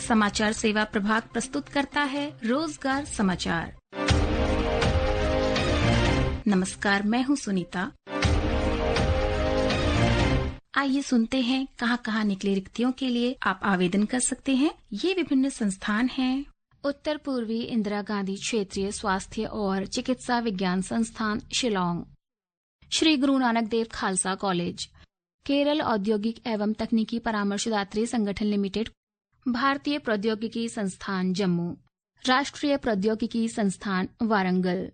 समाचार सेवा प्रभाग प्रस्तुत करता है रोजगार समाचार। नमस्कार, मैं हूं सुनीता। आइए सुनते हैं कहां निकले रिक्तियों के लिए आप आवेदन कर सकते हैं। ये विभिन्न संस्थान हैं: उत्तर पूर्वी इंदिरा गांधी क्षेत्रीय स्वास्थ्य और चिकित्सा विज्ञान संस्थान शिलांग, श्री गुरु नानक देव खालसा कॉलेज, केरल औद्योगिक एवं तकनीकी परामर्शदात्री संगठन लिमिटेड, भारतीय प्रौद्योगिकी संस्थान जम्मू, राष्ट्रीय प्रौद्योगिकी संस्थान वारंगल।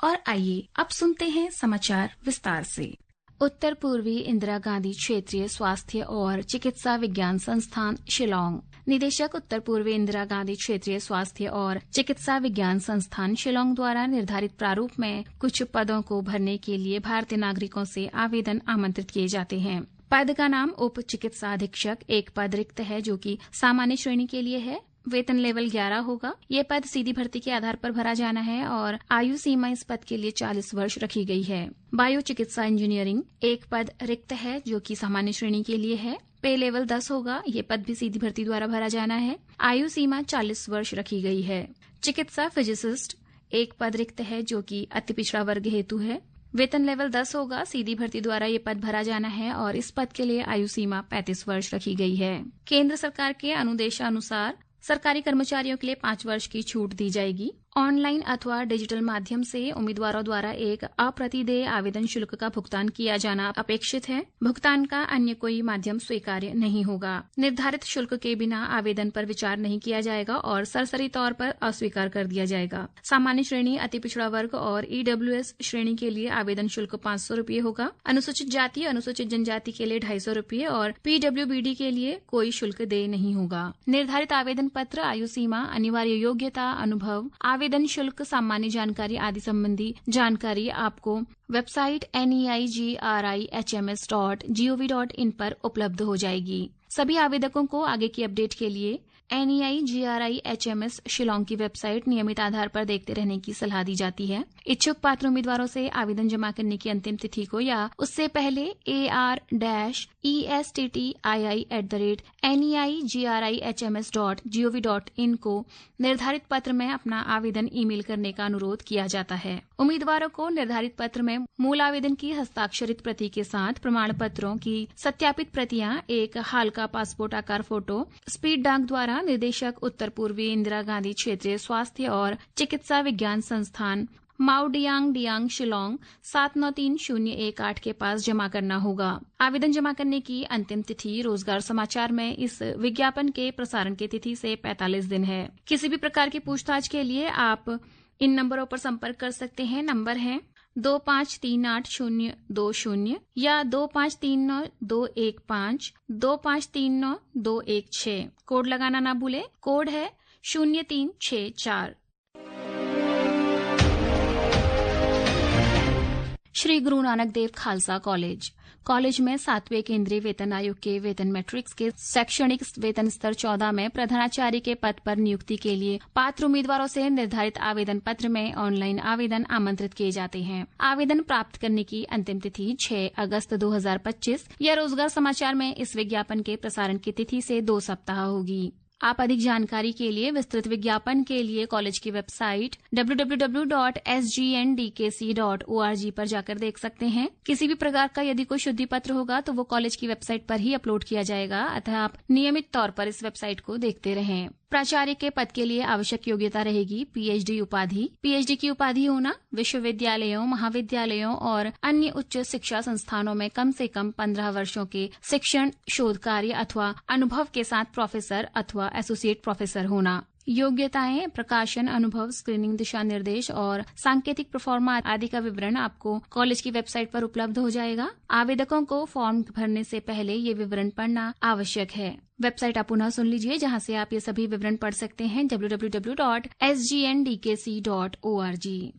और आइए अब सुनते हैं समाचार विस्तार से। उत्तर पूर्वी इंदिरा गांधी क्षेत्रीय स्वास्थ्य और चिकित्सा विज्ञान संस्थान शिलांग, निदेशक उत्तर पूर्वी इंदिरा गांधी क्षेत्रीय स्वास्थ्य और चिकित्सा विज्ञान संस्थान शिलांग द्वारा निर्धारित प्रारूप में कुछ पदों को भरने के लिए भारतीय नागरिकों से आवेदन आमंत्रित किए जाते हैं। पद का नाम उप चिकित्सा अधीक्षक, एक पद रिक्त है जो कि सामान्य श्रेणी के लिए है। वेतन लेवल 11 होगा। ये पद सीधी भर्ती के आधार पर भरा जाना है और आयु सीमा इस पद के लिए 40 वर्ष रखी गई है। बायो चिकित्सा इंजीनियरिंग, एक पद रिक्त है जो कि सामान्य श्रेणी के लिए है। पे लेवल 10 होगा। ये पद भी सीधी भर्ती द्वारा भरा जाना है। आयु सीमा 40 वर्ष रखी गई है। चिकित्सा फिजिसिस्ट, एक पद रिक्त है जो कि अति पिछड़ा वर्ग हेतु है। वेतन लेवल 10 होगा। सीधी भर्ती द्वारा ये पद भरा जाना है और इस पद के लिए आयु सीमा 35 वर्ष रखी गई है। केंद्र सरकार के अनुदेशानुसार सरकारी कर्मचारियों के लिए 5 वर्ष की छूट दी जाएगी। ऑनलाइन अथवा डिजिटल माध्यम से उम्मीदवारों द्वारा एक अप्रतिदेय आवेदन शुल्क का भुगतान किया जाना अपेक्षित है। भुगतान का अन्य कोई माध्यम स्वीकार्य नहीं होगा। निर्धारित शुल्क के बिना आवेदन पर विचार नहीं किया जाएगा और सरसरी तौर पर अस्वीकार कर दिया जाएगा। सामान्य श्रेणी, अति पिछड़ा वर्ग और EWS श्रेणी के लिए आवेदन शुल्क 500 रूपये होगा। अनुसूचित जाति, अनुसूचित जनजाति के लिए 250 रूपये और PWBD के लिए कोई शुल्क देय नहीं होगा। निर्धारित आवेदन पत्र, आयु सीमा, अनिवार्य योग्यता, अनुभव, आवेदन शुल्क, सामान्य जानकारी आदि संबंधी जानकारी आपको वेबसाइट neigriHMS.gov.in पर उपलब्ध हो जाएगी। सभी आवेदकों को आगे की अपडेट के लिए neigriHMS शिलांग की वेबसाइट नियमित आधार पर देखते रहने की सलाह दी जाती है। इच्छुक पात्र उम्मीदवारों से आवेदन जमा करने की अंतिम तिथि को या उससे पहले AR-ESTTII@neigriHMS.gov.in को निर्धारित पत्र में अपना आवेदन ईमेल करने का अनुरोध किया जाता है। उम्मीदवारों को निर्धारित पत्र में मूल आवेदन की हस्ताक्षरित प्रति के साथ प्रमाण पत्रों की सत्यापित प्रतियां, एक हाल का पासपोर्ट आकार फोटो, स्पीड डाक द्वारा निदेशक उत्तर पूर्वी इंदिरा गांधी क्षेत्रीय स्वास्थ्य और चिकित्सा विज्ञान संस्थान माउडियांग शिलांग 793018 के पास जमा करना होगा। आवेदन जमा करने की अंतिम तिथि रोजगार समाचार में इस विज्ञापन के प्रसारण की तिथि से 45 दिन है। किसी भी प्रकार की पूछताछ के लिए आप इन नंबरों पर संपर्क कर सकते हैं। नंबर है 253820 या 2539-215, 2539-216। कोड लगाना ना भूले। कोड है 0364। श्री गुरु नानक देव खालसा कॉलेज में 7वें केंद्रीय वेतन आयोग के वेतन मैट्रिक्स के शैक्षणिक वेतन स्तर 14 में प्रधानाचार्य के पद पर नियुक्ति के लिए पात्र उम्मीदवारों से निर्धारित आवेदन पत्र में ऑनलाइन आवेदन आमंत्रित किए जाते हैं। आवेदन प्राप्त करने की अंतिम तिथि 6 अगस्त 2025 या रोजगार समाचार में इस विज्ञापन के प्रसारण की तिथि से 2 सप्ताह होगी। आप अधिक जानकारी के लिए विस्तृत विज्ञापन के लिए कॉलेज की वेबसाइट www.sgndkc.org पर जाकर देख सकते हैं। किसी भी प्रकार का यदि कोई शुद्धि पत्र होगा तो वो कॉलेज की वेबसाइट पर ही अपलोड किया जाएगा, अतः आप नियमित तौर पर इस वेबसाइट को देखते रहें। प्राचार्य के पद के लिए आवश्यक योग्यता रहेगी PhD उपाधि। PhD की उपाधि होना विश्वविद्यालयों, महाविद्यालयों और अन्य उच्च शिक्षा संस्थानों में कम से कम 15 वर्षों के शिक्षण, शोध कार्य अथवा अनुभव के साथ प्रोफेसर अथवा एसोसिएट प्रोफेसर होना। योग्यताएं, प्रकाशन, अनुभव, स्क्रीनिंग, दिशा निर्देश और सांकेतिक परफॉर्मा आदि का विवरण आपको कॉलेज की वेबसाइट पर उपलब्ध हो जाएगा। आवेदकों को फॉर्म भरने से पहले ये विवरण पढ़ना आवश्यक है। वेबसाइट आप पुनः सुन लीजिए जहां से आप ये सभी विवरण पढ़ सकते हैं, www.sgndkc.org।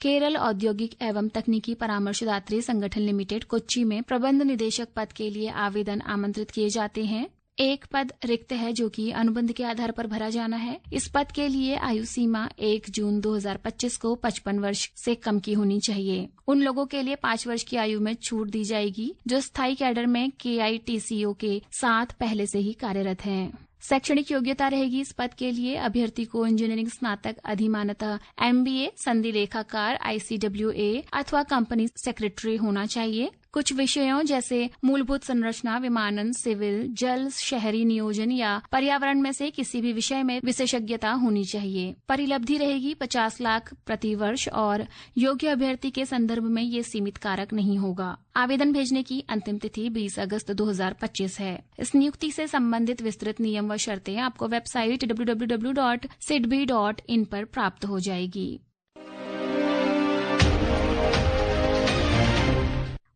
केरल औद्योगिक एवं तकनीकी परामर्शदात्री संगठन लिमिटेड कोच्चि में प्रबंध निदेशक पद के लिए आवेदन आमंत्रित किए जाते हैं। एक पद रिक्त है जो कि अनुबंध के आधार पर भरा जाना है। इस पद के लिए आयु सीमा 1 जून 2025 को 55 वर्ष से कम की होनी चाहिए। उन लोगों के लिए 5 वर्ष की आयु में छूट दी जाएगी जो स्थायी कैडर में KITCO के साथ पहले से ही कार्यरत हैं। शैक्षणिक योग्यता रहेगी इस पद के लिए अभ्यर्थी को इंजीनियरिंग स्नातक अधिमानतः MBA, संधि लेखाकार, ICWA अथवा कंपनी सेक्रेटरी होना चाहिए। कुछ विषयों जैसे मूलभूत संरचना, विमानन, सिविल, जल, शहरी नियोजन या पर्यावरण में से किसी भी विषय में विशेषज्ञता होनी चाहिए। परिलब्धि रहेगी 50 लाख प्रति वर्ष और योग्य अभ्यर्थी के संदर्भ में ये सीमित कारक नहीं होगा। आवेदन भेजने की अंतिम तिथि 20 अगस्त 2025 है। इस नियुक्ति से संबंधित विस्तृत नियम व शर्तें आपको वेबसाइट www.sidbi.in पर प्राप्त हो जाएगी।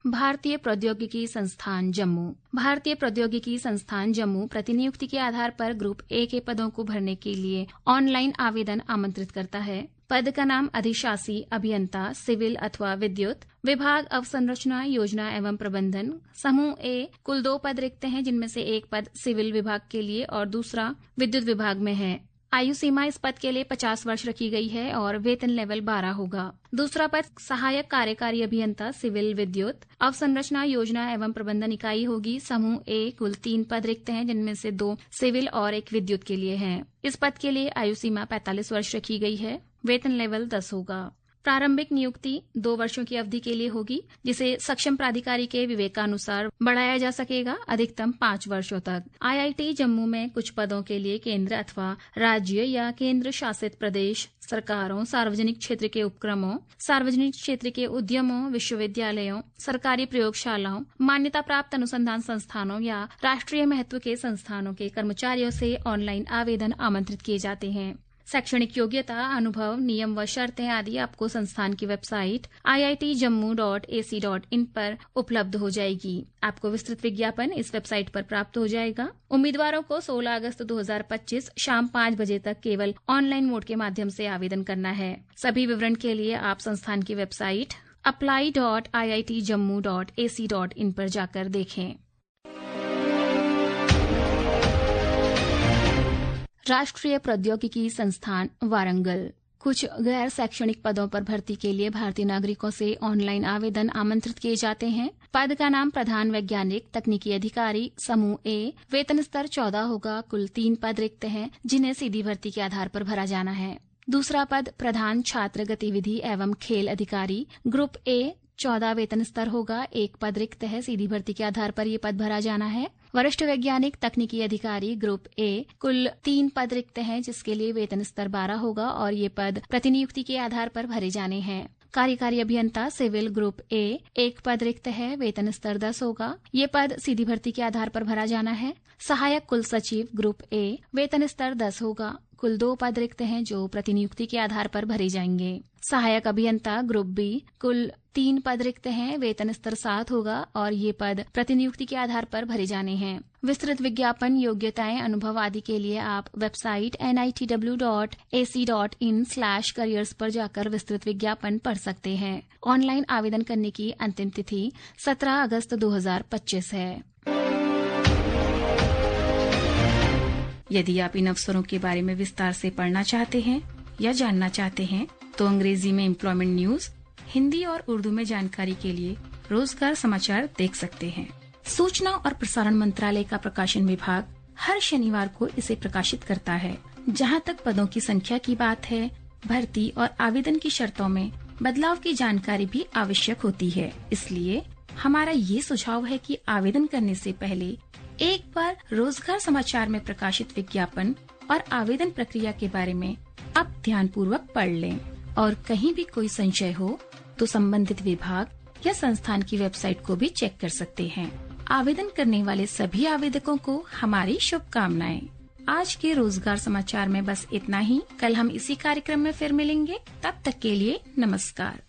भारतीय प्रौद्योगिकी संस्थान जम्मू। भारतीय प्रौद्योगिकी संस्थान जम्मू प्रतिनियुक्ति के आधार पर ग्रुप A के पदों को भरने के लिए ऑनलाइन आवेदन आमंत्रित करता है। पद का नाम अधिशासी अभियंता, सिविल अथवा विद्युत विभाग, अवसंरचना, योजना एवं प्रबंधन। समूह A कुल 2 पद रिक्त हैं जिनमें से एक पद सिविल विभाग के लिए और दूसरा विद्युत विभाग में है। आयु सीमा इस पद के लिए 50 वर्ष रखी गई है और वेतन लेवल 12 होगा। दूसरा पद सहायक कार्यकारी अभियंता, सिविल विद्युत अवसंरचना, योजना एवं प्रबंधन इकाई होगी। समूह A कुल 3 पद रिक्त हैं जिनमें से 2 सिविल और 1 विद्युत के लिए हैं। इस पद के लिए आयु सीमा 45 वर्ष रखी गई है। वेतन लेवल 10 होगा। प्रारंभिक नियुक्ति 2 वर्षों की अवधि के लिए होगी जिसे सक्षम प्राधिकारी के विवेकानुसार बढ़ाया जा सकेगा अधिकतम 5 वर्षों तक। IIT जम्मू में कुछ पदों के लिए केंद्र अथवा राज्य या केंद्र शासित प्रदेश सरकारों, सार्वजनिक क्षेत्र के उपक्रमों, सार्वजनिक क्षेत्र के उद्यमों, विश्वविद्यालयों, सरकारी प्रयोगशालाओं, मान्यता प्राप्त अनुसंधान संस्थानों या राष्ट्रीय महत्व के संस्थानों के कर्मचारियों से ऑनलाइन आवेदन आमंत्रित किए जाते हैं। शैक्षणिक योग्यता, अनुभव, नियम व शर्तें आदि आपको संस्थान की वेबसाइट iitjammu.ac.in पर उपलब्ध हो जाएगी। आपको विस्तृत विज्ञापन इस वेबसाइट पर प्राप्त हो जाएगा। उम्मीदवारों को 16 अगस्त 2025 शाम 5 बजे तक केवल ऑनलाइन मोड के माध्यम से आवेदन करना है। सभी विवरण के लिए आप संस्थान की वेबसाइट apply.iitjammu.ac.in पर जाकर देखें। राष्ट्रीय प्रौद्योगिकी संस्थान वारंगल। कुछ गैर शैक्षणिक पदों पर भर्ती के लिए भारतीय नागरिकों से ऑनलाइन आवेदन आमंत्रित किए जाते हैं। पद का नाम प्रधान वैज्ञानिक तकनीकी अधिकारी, समूह A, वेतन स्तर 14 होगा। कुल 3 पद रिक्त हैं जिन्हें सीधी भर्ती के आधार पर भरा जाना है। दूसरा पद प्रधान छात्र गतिविधि एवं खेल अधिकारी, ग्रुप A, 14 वेतन स्तर होगा। 1 पद रिक्त है, सीधी भर्ती के आधार पर ये पद भरा जाना है। वरिष्ठ वैज्ञानिक तकनीकी अधिकारी, ग्रुप A, कुल 3 पद रिक्त हैं जिसके लिए वेतन स्तर 12 होगा और ये पद प्रतिनियुक्ति के आधार पर भरे जाने हैं। कार्यकारी अभियंता सिविल, ग्रुप A, 1 पद रिक्त है, वेतन स्तर 10 होगा। ये पद सीधी भर्ती के आधार पर भरा जाना है। सहायक कुल सचिव, ग्रुप A, वेतन स्तर 10 होगा। कुल 2 पद रिक्त हैं जो प्रतिनियुक्ति के आधार पर भरे जाएंगे। सहायक अभियंता, ग्रुप B, कुल 3 पद रिक्त हैं, वेतन स्तर 7 होगा और ये पद प्रतिनियुक्ति के आधार पर भरे जाने हैं। विस्तृत विज्ञापन, योग्यताएं, अनुभव आदि के लिए आप वेबसाइट nitw.ac.in/careers पर जाकर विस्तृत विज्ञापन पढ़ सकते हैं। ऑनलाइन आवेदन करने की अंतिम तिथि 17 अगस्त 2025 है। यदि आप इन अवसरों के बारे में विस्तार से पढ़ना चाहते हैं या जानना चाहते हैं तो अंग्रेजी में एम्प्लॉयमेंट न्यूज, हिंदी और उर्दू में जानकारी के लिए रोजगार समाचार देख सकते हैं। सूचना और प्रसारण मंत्रालय का प्रकाशन विभाग हर शनिवार को इसे प्रकाशित करता है। जहां तक पदों की संख्या की बात है, भर्ती और आवेदन की शर्तों में बदलाव की जानकारी भी आवश्यक होती है। इसलिए हमारा ये सुझाव है कि आवेदन करने से पहले एक बार रोजगार समाचार में प्रकाशित विज्ञापन और आवेदन प्रक्रिया के बारे में आप ध्यानपूर्वक पढ़ लें और कहीं भी कोई संशय हो तो संबंधित विभाग या संस्थान की वेबसाइट को भी चेक कर सकते हैं। आवेदन करने वाले सभी आवेदकों को हमारी शुभकामनाएं। आज के रोजगार समाचार में बस इतना ही। कल हम इसी कार्यक्रम में फिर मिलेंगे। तब तक के लिए नमस्कार।